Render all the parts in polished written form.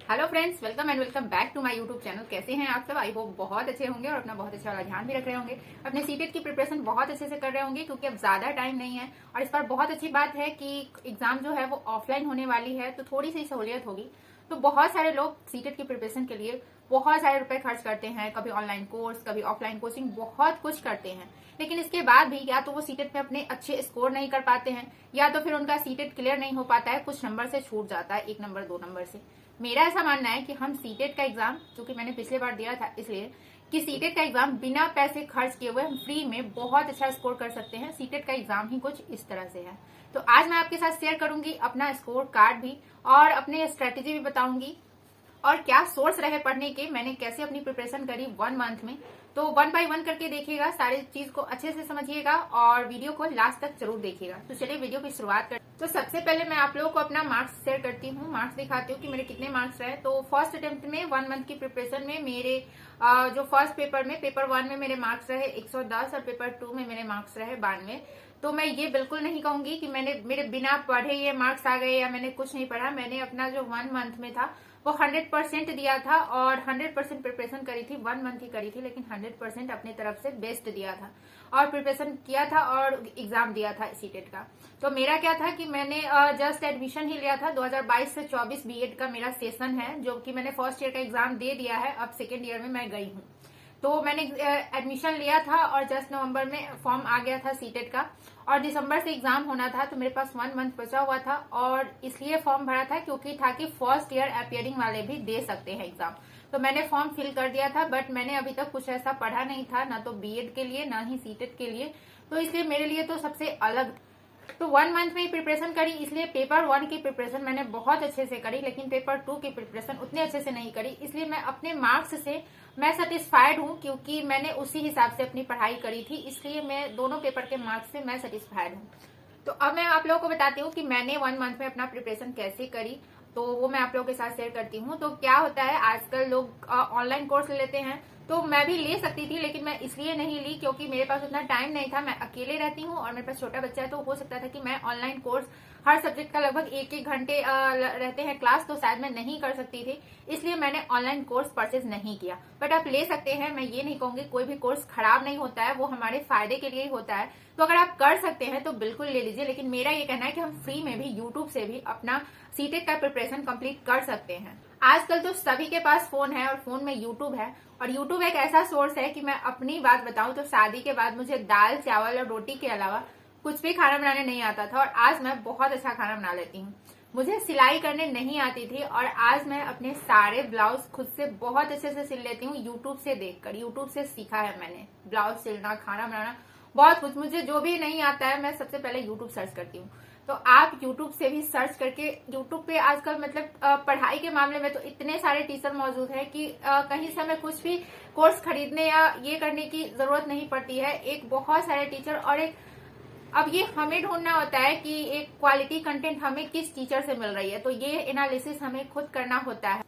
Hello friends, welcome and welcome back to my YouTube channel. कैसे हैं आप सब? आई होप बहुत अच्छे होंगे और अपना बहुत अच्छा वाला ध्यान भी रख रहे होंगे। अपने सीटेट की प्रिपरेशन बहुत अच्छे से कर रहे होंगे क्योंकि अब ज्यादा टाइम नहीं है। और इस बार बहुत अच्छी बात है कि एग्जाम जो है वो ऑफलाइन होने वाली है, तो थोड़ी सी सहूलियत होगी। तो बहुत सारे लोग सीटेट की प्रिपरेशन के लिए बहुत सारे रुपए खर्च करते हैं, कभी ऑनलाइन कोर्स, कभी ऑफलाइन कोचिंग, बहुत कुछ करते हैं। लेकिन इसके बाद भी या तो वो सीटेट में अपने अच्छे स्कोर नहीं कर पाते हैं, या तो फिर उनका सीटेट क्लियर नहीं हो पाता है, कुछ नंबर से छूट जाता है, 1 नंबर 2 नंबर से। मेरा ऐसा मानना है कि हम सीटेट का एग्जाम, क्योंकि मैंने पिछले बार दिया था इसलिए, कि सीटेट का एग्जाम बिना पैसे खर्च किए हुए हम फ्री में बहुत अच्छा स्कोर कर सकते हैं। सीटेट का एग्जाम ही कुछ इस तरह से है। तो आज मैं आपके साथ शेयर करूंगी अपना स्कोर कार्ड भी, और अपने स्ट्रेटेजी भी बताऊंगी, और क्या सोर्स रहे पढ़ने के, मैंने कैसे अपनी प्रिपरेशन करी 1 मंथ में। तो 1 बाय 1 करके देखिएगा, सारी चीज को अच्छे से समझिएगा और वीडियो को लास्ट तक जरूर देखिएगा। तो चलिए वीडियो की शुरुआत करते। तो सबसे पहले मैं आप लोगों को अपना मार्क्स शेयर करती हूँ, मार्क्स दिखाती हूँ कि मेरे कितने मार्क्स रहे। तो फर्स्ट अटेम्प्ट में 1 मंथ की प्रिपरेशन में मेरे जो फर्स्ट पेपर में, पेपर 1 में मेरे मार्क्स रहे 110 और पेपर 2 में मेरे मार्क्स रहे 92। तो मैं ये बिल्कुल नहीं कहूंगी कि मेरे बिना पढ़े ये मार्क्स आ गए या मैंने कुछ नहीं पढ़ा। मैंने अपना जो 1 मंथ में था वो 100% दिया था और 100% प्रिपरेशन करी थी। 1 मंथ ही करी थी, लेकिन 100% अपनी तरफ से बेस्ट दिया था और प्रिपरेशन किया था और एग्जाम दिया था सीटेट का। तो मेरा क्या था कि मैंने जस्ट एडमिशन ही लिया था। 2022 से 24 बीएड का मेरा सेशन है, जो कि मैंने फर्स्ट ईयर का एग्जाम दे दिया है। अब सेकेंड ईयर में मैं गई हूँ। तो मैंने एडमिशन लिया था और जस्ट नवंबर में फॉर्म आ गया था सीटेट का, और दिसंबर से एग्जाम होना था। तो मेरे पास 1 मंथ बचा हुआ था और इसलिए फॉर्म भरा था क्योंकि था कि फर्स्ट ईयर अपीयरिंग वाले भी दे सकते हैं एग्जाम। तो मैंने फॉर्म फिल कर दिया था, बट मैंने अभी तक कुछ ऐसा पढ़ा नहीं था, ना तो बीएड के लिए ना ही सीटेट के लिए। तो इसलिए मेरे लिए तो सबसे अलग। तो 1 मंथ में ही प्रिपरेशन करी, इसलिए पेपर 1 की प्रिपरेशन मैंने बहुत अच्छे से करी, लेकिन पेपर 2 की प्रिपरेशन उतने अच्छे से नहीं करी। इसलिए मैं अपने मार्क्स से मैं सेटिस्फाइड हूँ, क्योंकि मैंने उसी हिसाब से अपनी पढ़ाई करी थी। इसलिए मैं दोनों पेपर के मार्क्स से मैं सेटिस्फाइड हूँ। तो अब मैं आप लोगों को बताती हूँ कि मैंने 1 मंथ में अपना प्रिपरेशन कैसे करी। तो वो मैं आप लोगों के साथ शेयर करती हूँ। तो क्या होता है, आजकल लोग ऑनलाइन कोर्स ले लेते हैं। तो मैं भी ले सकती थी, लेकिन मैं इसलिए नहीं ली क्योंकि मेरे पास उतना टाइम नहीं था। मैं अकेले रहती हूँ और मेरे पास छोटा बच्चा है, तो हो सकता था कि मैं ऑनलाइन कोर्स हर सब्जेक्ट का लगभग 1-1 घंटे रहते हैं क्लास, तो शायद मैं नहीं कर सकती थी। इसलिए मैंने ऑनलाइन कोर्स परचेज नहीं किया। बट आप ले सकते हैं, मैं ये नहीं कहूंगी। कोई भी कोर्स खराब नहीं होता है, वो हमारे फायदे के लिए ही होता है। तो अगर आप कर सकते हैं तो बिल्कुल ले लीजिए। लेकिन मेरा ये कहना है कि हम फ्री में भी यूट्यूब से भी अपना सीटेट का प्रिपरेशन कंप्लीट कर सकते हैं। आजकल तो सभी के पास फोन है और फोन में यूट्यूब है, और यूट्यूब एक ऐसा सोर्स है कि मैं अपनी बात बताऊं तो शादी के बाद मुझे दाल चावल और रोटी के अलावा कुछ भी खाना बनाने नहीं आता था, और आज मैं बहुत अच्छा खाना बना लेती हूँ। मुझे सिलाई करने नहीं आती थी और आज मैं अपने सारे ब्लाउज खुद से बहुत अच्छे से सिल लेती हूँ, यूट्यूब से देखकर। यूट्यूब से सीखा है मैंने ब्लाउज सिलना, खाना बनाना, बहुत कुछ। मुझे जो भी नहीं आता है मैं सबसे पहले यूट्यूब सर्च करती हूँ। तो आप यूट्यूब से भी सर्च करके, यूट्यूब पे आजकल मतलब पढ़ाई के मामले में तो इतने सारे टीचर मौजूद हैं कि कहीं से हमें कुछ भी कोर्स खरीदने या ये करने की जरूरत नहीं पड़ती है। एक बहुत सारे टीचर, और एक अब ये हमें ढूंढना होता है कि एक क्वालिटी कंटेंट हमें किस टीचर से मिल रही है। तो ये एनालिसिस हमें खुद करना होता है।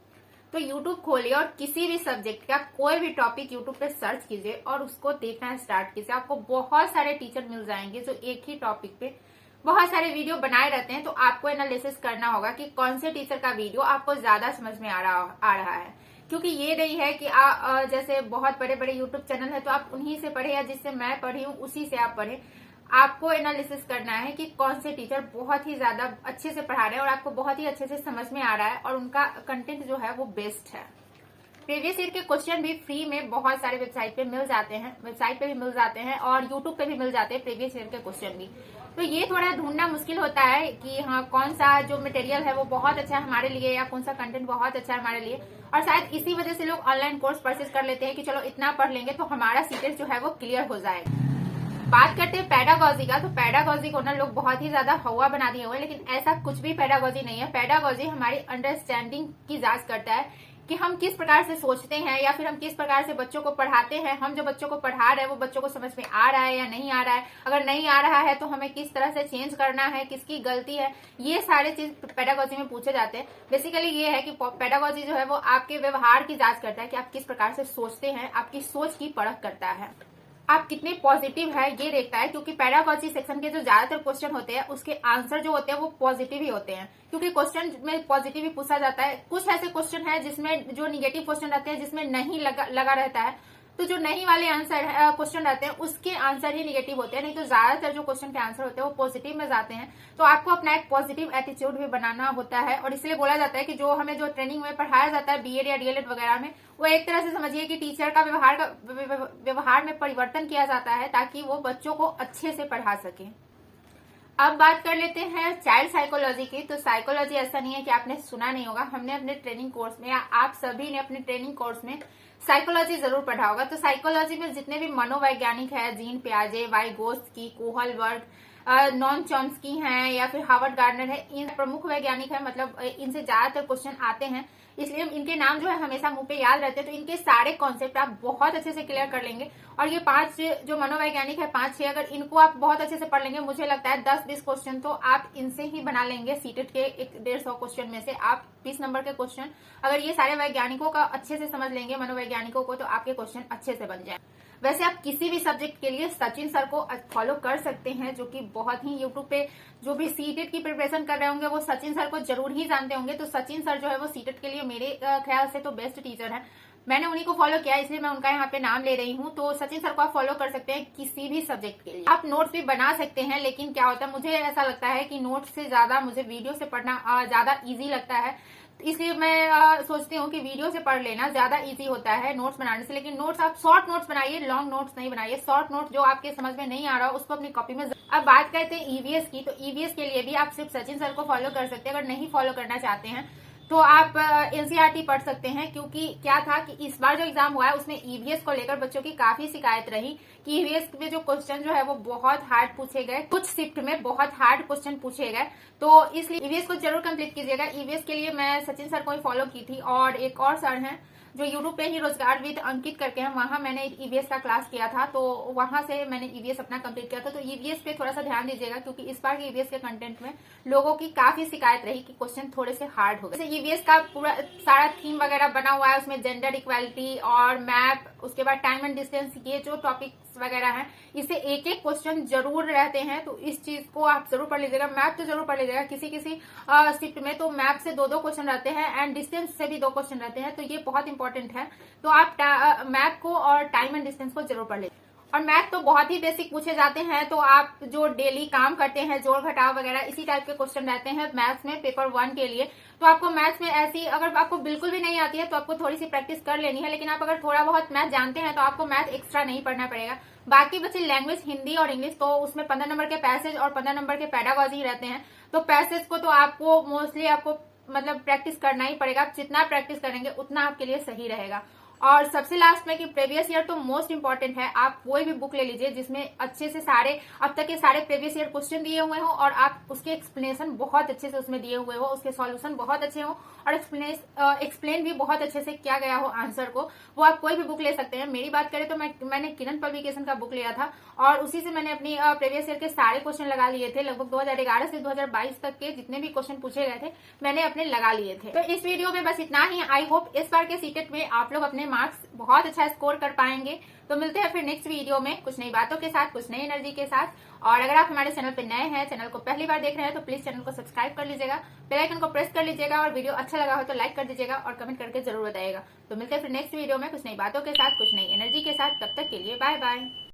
तो यूट्यूब खोलिए और किसी भी सब्जेक्ट का कोई भी टॉपिक यूट्यूब पे सर्च कीजिए और उसको देखना स्टार्ट कीजिए। आपको बहुत सारे टीचर मिल जाएंगे जो एक ही टॉपिक पे बहुत सारे वीडियो बनाए रहते हैं। तो आपको एनालिसिस करना होगा कि कौन से टीचर का वीडियो आपको ज्यादा समझ में आ रहा है। क्योंकि ये नहीं है कि जैसे बहुत बड़े बड़े यूट्यूब चैनल है तो आप उन्हीं से पढ़े, या जिससे मैं पढ़ी हूँ उसी से आप पढ़े। आपको एनालिसिस करना है कि कौन से टीचर बहुत ही ज्यादा अच्छे से पढ़ा रहे हैं और आपको बहुत ही अच्छे से समझ में आ रहा है, और उनका कंटेंट जो है वो बेस्ट है। प्रीवियस ईयर के क्वेश्चन भी फ्री में बहुत सारे वेबसाइट पे मिल जाते हैं, वेबसाइट पे भी मिल जाते हैं और यूट्यूब पे भी मिल जाते हैं प्रीवियस ईयर के क्वेश्चन भी। तो ये थोड़ा ढूंढना मुश्किल होता है कि हाँ कौन सा जो मटेरियल है वो बहुत अच्छा है हमारे लिए, या कौन सा कंटेंट बहुत अच्छा है हमारे लिए। और शायद इसी वजह से लोग ऑनलाइन कोर्स परचेज कर लेते हैं कि चलो इतना पढ़ लेंगे तो हमारा सीटेट जो है वो क्लियर हो जाएगा। बात करते हैं पेडागॉजी का। तो पेडागॉजी को ना लोग बहुत ही ज्यादा हवा बना दिए हुए हैं, लेकिन ऐसा कुछ भी पेडागॉजी नहीं है। पेडागॉजी हमारी अंडरस्टैंडिंग की जांच करता है कि हम किस प्रकार से सोचते हैं, या फिर हम किस प्रकार से बच्चों को पढ़ाते हैं। हम जो बच्चों को पढ़ा रहे हैं वो बच्चों को समझ में आ रहा है या नहीं आ रहा है। अगर नहीं आ रहा है तो हमें किस तरह से चेंज करना है, किसकी गलती है, ये सारे चीज पेडागॉजी में पूछे जाते हैं। बेसिकली ये है कि पेडागॉजी जो है वो आपके व्यवहार की जांच करता है कि आप किस प्रकार से सोचते हैं, आपकी सोच की परख करता है। आप कितने पॉजिटिव है ये देखता है, क्योंकि पेडागोजी सेक्शन के जो ज्यादातर क्वेश्चन होते हैं उसके आंसर जो होते हैं वो पॉजिटिव ही होते हैं, क्योंकि क्वेश्चन में पॉजिटिव ही पूछा जाता है। कुछ ऐसे क्वेश्चन है जिसमें जो निगेटिव क्वेश्चन रहते हैं जिसमें नहीं लगा रहता है, तो जो नहीं वाले आंसर क्वेश्चन रहते हैं उसके आंसर ही निगेटिव होते हैं, नहीं तो ज्यादातर जो क्वेश्चन के आंसर होते हैं वो पॉजिटिव में जाते हैं। तो आपको अपना एक पॉजिटिव एटीट्यूड भी बनाना होता है, और इसलिए बोला जाता है कि जो हमें जो ट्रेनिंग में पढ़ाया जाता है बीएड या डीएलएड वगैरह में, वो एक तरह से समझिए कि टीचर का व्यवहार में परिवर्तन किया जाता है ताकि वो बच्चों को अच्छे से पढ़ा सके। अब बात कर लेते हैं चाइल्ड साइकोलॉजी की। तो साइकोलॉजी ऐसा नहीं है कि आपने सुना नहीं होगा, हमने अपने ट्रेनिंग कोर्स में या आप सभी ने अपने ट्रेनिंग कोर्स में साइकोलॉजी जरूर पढ़ा होगा। तो साइकोलॉजी में जितने भी मनोवैज्ञानिक है, जीन पियाजे, वाइगोत्स्की, कोहलबर्ग, नॉन चॉम्स्की हैं या फिर हार्वर्ड गार्डनर है, इन प्रमुख वैज्ञानिक है, मतलब इनसे ज्यादातर क्वेश्चन आते हैं, इसलिए इनके नाम जो है हमेशा मुंह पे याद रहते हैं। तो इनके सारे कॉन्सेप्ट आप बहुत अच्छे से क्लियर कर लेंगे, और ये 5 जो मनोवैज्ञानिक है 5-6, अगर इनको आप बहुत अच्छे से पढ़ लेंगे, मुझे लगता है 10-20 क्वेश्चन तो आप इनसे ही बना लेंगे। सीटेट के 150 क्वेश्चन में से आप 20 नंबर के क्वेश्चन अगर ये सारे वैज्ञानिकों का अच्छे से समझ लेंगे, मनोवैज्ञानिकों को, तो आपके क्वेश्चन अच्छे से बन जाए। वैसे आप किसी भी सब्जेक्ट के लिए सचिन सर को फॉलो कर सकते हैं, जो कि बहुत ही यूट्यूब पे जो भी सीटेट की प्रिपरेशन कर रहे होंगे वो सचिन सर को जरूर ही जानते होंगे। तो सचिन सर जो है वो सीटेट के लिए मेरे ख्याल से तो बेस्ट टीचर है। मैंने उन्हीं को फॉलो किया, इसलिए मैं उनका यहाँ पे नाम ले रही हूँ। तो सचिन सर को आप फॉलो कर सकते हैं किसी भी सब्जेक्ट के लिए। आप नोट्स भी बना सकते हैं, लेकिन क्या होता है, मुझे ऐसा लगता है कि नोट्स से ज्यादा मुझे वीडियो से पढ़ना ज्यादा इजी लगता है, इसलिए मैं सोचती हूँ कि वीडियो से पढ़ लेना ज्यादा इजी होता है नोट्स बनाने से। लेकिन नोट्स आप शॉर्ट नोट्स बनाइए, लॉन्ग नोट्स नहीं बनाइए। शॉर्ट नोट जो आपके समझ में नहीं आ रहा उसको अपनी कॉपी में। अब बात करते हैं ईवीएस की। तो ईवीएस के लिए भी आप सिर्फ सचिन सर को फॉलो कर सकते हैं। अगर नहीं फॉलो करना चाहते हैं तो आप एनसीईआरटी पढ़ सकते हैं, क्योंकि क्या था कि इस बार जो एग्जाम हुआ है उसमें ईवीएस को लेकर बच्चों की काफी शिकायत रही कि ईवीएस में जो क्वेश्चन जो है वो बहुत हार्ड पूछे गए, कुछ शिफ्ट में बहुत हार्ड क्वेश्चन पूछे गए। तो इसलिए ईवीएस को जरूर कंप्लीट कीजिएगा। ईवीएस के लिए मैं सचिन सर को ही फॉलो की थी, और एक और सर हैं जो यूट्यूब पे ही रोजगार विद अंकित करके हैं, वहां मैंने ईवीएस का क्लास किया था, तो वहां से मैंने ईवीएस अपना कंप्लीट किया था। तो ईवीएस पे थोड़ा सा ध्यान दीजिएगा, क्योंकि इस बार के ईवीएस के कंटेंट में लोगों की काफी शिकायत रही कि क्वेश्चन थोड़े से हार्ड हो गए। जैसे ईवीएस का पूरा सारा थीम वगैरह बना हुआ है, उसमें जेंडर इक्वालिटी और मैप, उसके बाद टाइम एंड डिस्टेंस, ये जो टॉपिक्स वगैरह हैं, इसे एक एक क्वेश्चन जरूर रहते हैं। तो इस चीज को आप जरूर पढ़ लीजिएगा। मैप तो जरूर पढ़ लीजिएगा, किसी शिफ्ट में तो मैप से 2-2 क्वेश्चन रहते हैं एंड डिस्टेंस से भी 2 क्वेश्चन रहते हैं, तो ये बहुत इंपॉर्टेंट है। तो आप मैप को और टाइम एंड डिस्टेंस को जरूर पढ़ लीजिए। और मैथ तो बहुत ही बेसिक पूछे जाते हैं, तो आप जो डेली काम करते हैं, जोड़ घटाव वगैरह, इसी टाइप के क्वेश्चन रहते हैं मैथ्स में पेपर 1 के लिए। तो आपको मैथ्स में ऐसी, अगर आपको बिल्कुल भी नहीं आती है तो आपको थोड़ी सी प्रैक्टिस कर लेनी है, लेकिन आप अगर थोड़ा बहुत मैथ जानते हैं तो आपको मैथ एक्स्ट्रा नहीं पढ़ना पड़ेगा। बाकी बच्चे लैंग्वेज हिंदी और इंग्लिश, तो उसमें 15 नंबर के पैसेज और 15 नंबर के पेडागॉजी रहते हैं। तो पैसेज को तो आपको मोस्टली आपको मतलब प्रैक्टिस करना ही पड़ेगा। आप जितना प्रैक्टिस करेंगे उतना आपके लिए सही रहेगा। और सबसे लास्ट में कि प्रीवियस ईयर तो मोस्ट इंपॉर्टेंट है। आप कोई भी बुक ले लीजिए जिसमें अच्छे से सारे अब तक के सारे प्रीवियस ईयर क्वेश्चन दिए हुए हो, और आप उसके एक्सप्लेनेशन बहुत अच्छे से उसमें दिए हुए हो, उसके सॉल्यूशन बहुत अच्छे हो, और एक्सप्लेन भी बहुत अच्छे से किया गया हो आंसर को। वो आप कोई भी बुक ले सकते हैं। मेरी बात करें तो मैंने किरण पब्लिकेशन का बुक लिया था, और उसी से मैंने अपनी प्रीवियस ईयर के सारे क्वेश्चन लगा लिए थे। लगभग 2011 से 2022 तक के जितने भी क्वेश्चन पूछे गए थे मैंने अपने लगा लिए थे। तो इस वीडियो में बस इतना ही। आई होप इस बार के सीटेट में आप लोग अपने मार्क्स बहुत अच्छा स्कोर कर पाएंगे। तो मिलते हैं फिर नेक्स्ट वीडियो में कुछ नई बातों के साथ, कुछ नई एनर्जी के साथ। और अगर आप हमारे चैनल पे नए हैं, चैनल को पहली बार देख रहे हैं, तो प्लीज चैनल को सब्सक्राइब कर लीजिएगा, बेल आइकन को प्रेस कर लीजिएगा, और वीडियो अच्छा लगा हो तो लाइक कर दीजिएगा और कमेंट करके जरूर बताइएगा। तो मिलते हैं फिर नेक्स्ट वीडियो में कुछ नई बातों के साथ, कुछ नई एनर्जी के साथ। तब तक के लिए बाय बाय।